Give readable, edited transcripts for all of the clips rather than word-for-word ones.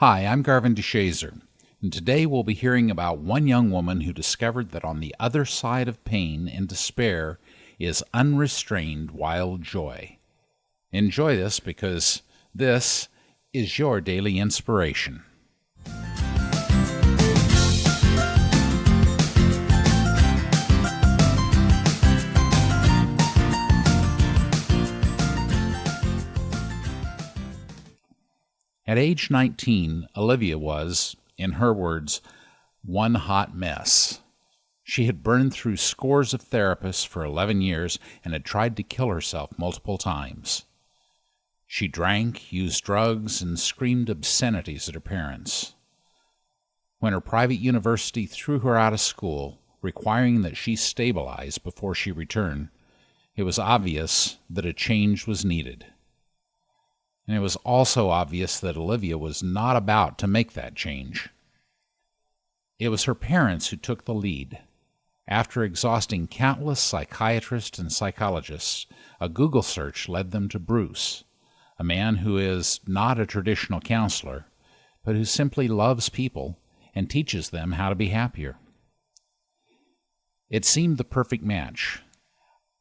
Hi, I'm Garvin DeShazer, and today we'll be hearing about one young woman who discovered that on the other side of pain and despair is unrestrained wild joy. Enjoy this because this is your daily inspiration. At age 19, Olivia was, in her words, one hot mess. She had burned through scores of therapists for 11 years and had tried to kill herself multiple times. She drank, used drugs, and screamed obscenities at her parents. When her private university threw her out of school, requiring that she stabilize before she returned, it was obvious that a change was needed. And it was also obvious that Olivia was not about to make that change. It was her parents who took the lead. After exhausting countless psychiatrists and psychologists, a Google search led them to Bruce, a man who is not a traditional counselor, but who simply loves people and teaches them how to be happier. It seemed the perfect match.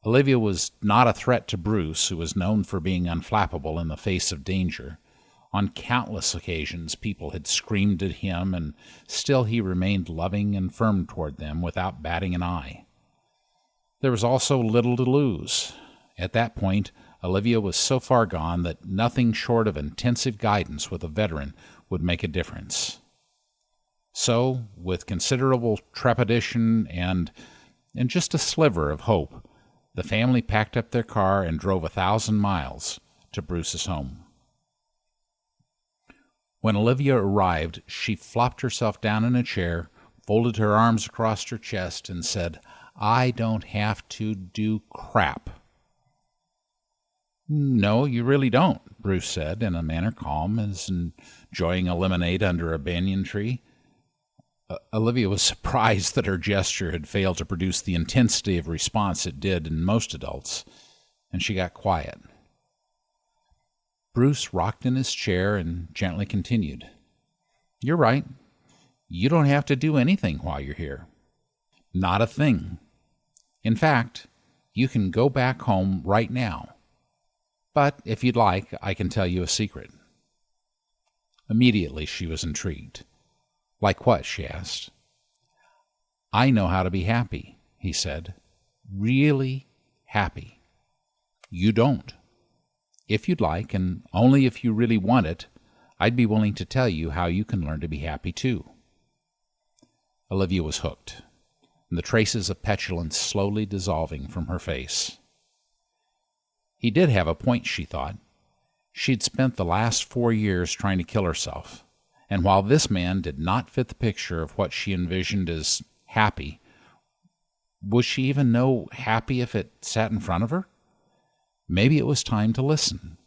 Olivia was not a threat to Bruce, who was known for being unflappable in the face of danger. On countless occasions, people had screamed at him, and still he remained loving and firm toward them without batting an eye. There was also little to lose. At that point, Olivia was so far gone that nothing short of intensive guidance with a veteran would make a difference. So, with considerable trepidation and just a sliver of hope, the family packed up their car and drove 1,000 miles to Bruce's home. When Olivia arrived, she flopped herself down in a chair, folded her arms across her chest, and said, "I don't have to do crap." "No, you really don't," Bruce said in a manner calm as enjoying a lemonade under a banyan tree. Olivia was surprised that her gesture had failed to produce the intensity of response it did in most adults, and she got quiet. Bruce rocked in his chair and gently continued, "You're right. You don't have to do anything while you're here. Not a thing. In fact, you can go back home right now. But if you'd like, I can tell you a secret." Immediately she was intrigued. "Like what?" she asked. "I know how to be happy," he said. "Really happy. You don't. If you'd like, and only if you really want it, I'd be willing to tell you how you can learn to be happy too." Olivia was hooked, and the traces of petulance slowly dissolving from her face. He did have a point, she thought. She'd spent the last 4 years trying to kill herself. And while this man did not fit the picture of what she envisioned as happy, would she even know happy if it sat in front of her? Maybe it was time to listen.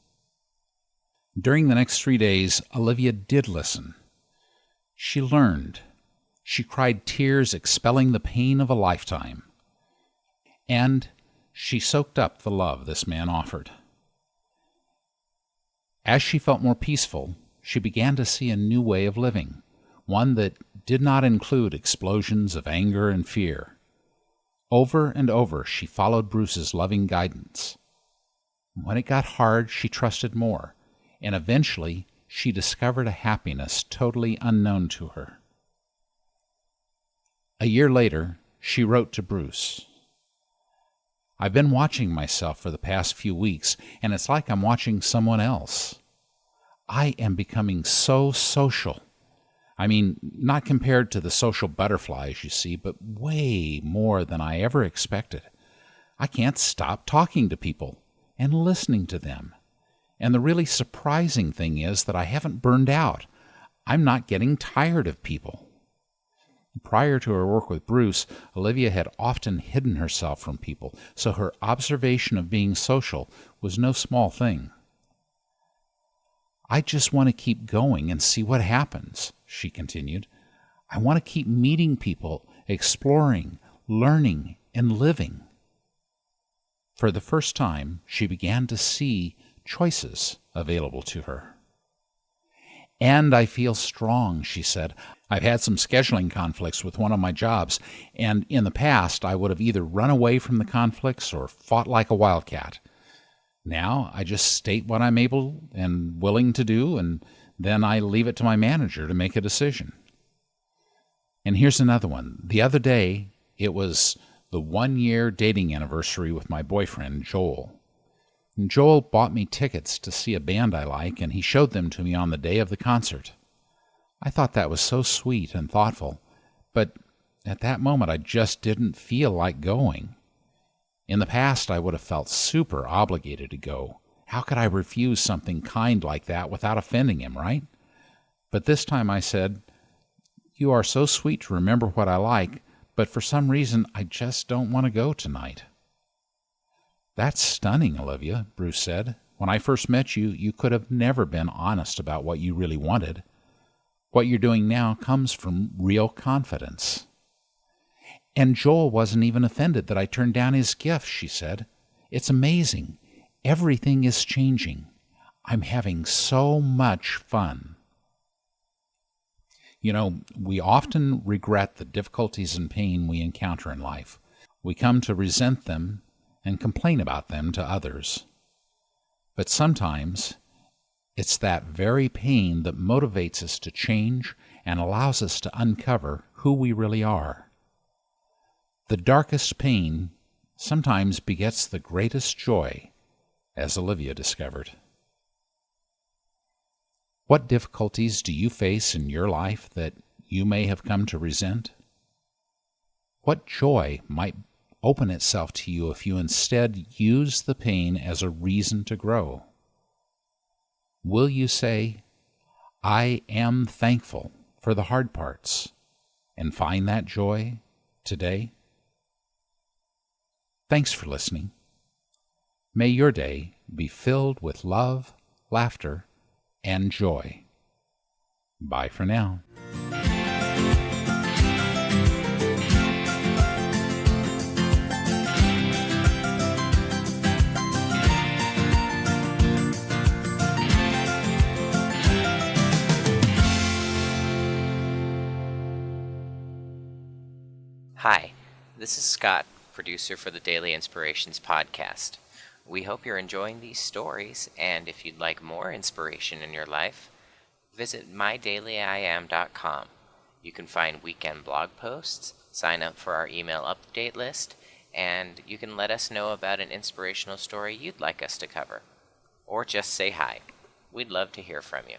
During the next 3 days, Olivia did listen. She learned. She cried tears expelling the pain of a lifetime. And she soaked up the love this man offered. As she felt more peaceful, she began to see a new way of living, one that did not include explosions of anger and fear. Over and over, she followed Bruce's loving guidance. When it got hard, she trusted more, and eventually she discovered a happiness totally unknown to her. A year later, she wrote to Bruce, "I've been watching myself for the past few weeks, and it's like I'm watching someone else. I am becoming so social. I mean, not compared to the social butterflies you see, but way more than I ever expected. I can't stop talking to people and listening to them. And the really surprising thing is that I haven't burned out. I'm not getting tired of people." Prior to her work with Bruce, Olivia had often hidden herself from people, so her observation of being social was no small thing. "I just want to keep going and see what happens," she continued. "I want to keep meeting people, exploring, learning, and living." For the first time, she began to see choices available to her. And I feel strong, she said. I've had some scheduling conflicts with one of my jobs, and in the past I would have either run away from the conflicts or fought like a wildcat. Now I just state what I'm able and willing to do, and then I leave it to my manager to make a decision. And here's another one. The other day, it was the 1-year dating anniversary with my boyfriend, Joel. And Joel bought me tickets to see a band I like, and he showed them to me on the day of the concert. I thought that was so sweet and thoughtful, but at that moment I just didn't feel like going. In the past, I would have felt super obligated to go. How could I refuse something kind like that without offending him, right? But this time I said, "You are so sweet to remember what I like, but for some reason I just don't want to go tonight." "That's stunning, Olivia," Bruce said. "When I first met you, you could have never been honest about what you really wanted. What you're doing now comes from real confidence." "And Joel wasn't even offended that I turned down his gift," she said. "It's amazing. Everything is changing. I'm having so much fun." You know, we often regret the difficulties and pain we encounter in life. We come to resent them and complain about them to others. But sometimes it's that very pain that motivates us to change and allows us to uncover who we really are. The darkest pain sometimes begets the greatest joy, as Olivia discovered. What difficulties do you face in your life that you may have come to resent? What joy might open itself to you if you instead use the pain as a reason to grow? Will you say, "I am thankful for the hard parts," and find that joy today? Thanks for listening. May your day be filled with love, laughter, and joy. Bye for now. Hi, this is Scott, producer for the Daily Inspirations podcast. We hope you're enjoying these stories, and if you'd like more inspiration in your life, visit mydailyim.com. You can find weekend blog posts, sign up for our email update list, and you can let us know about an inspirational story you'd like us to cover. Or just say hi. We'd love to hear from you.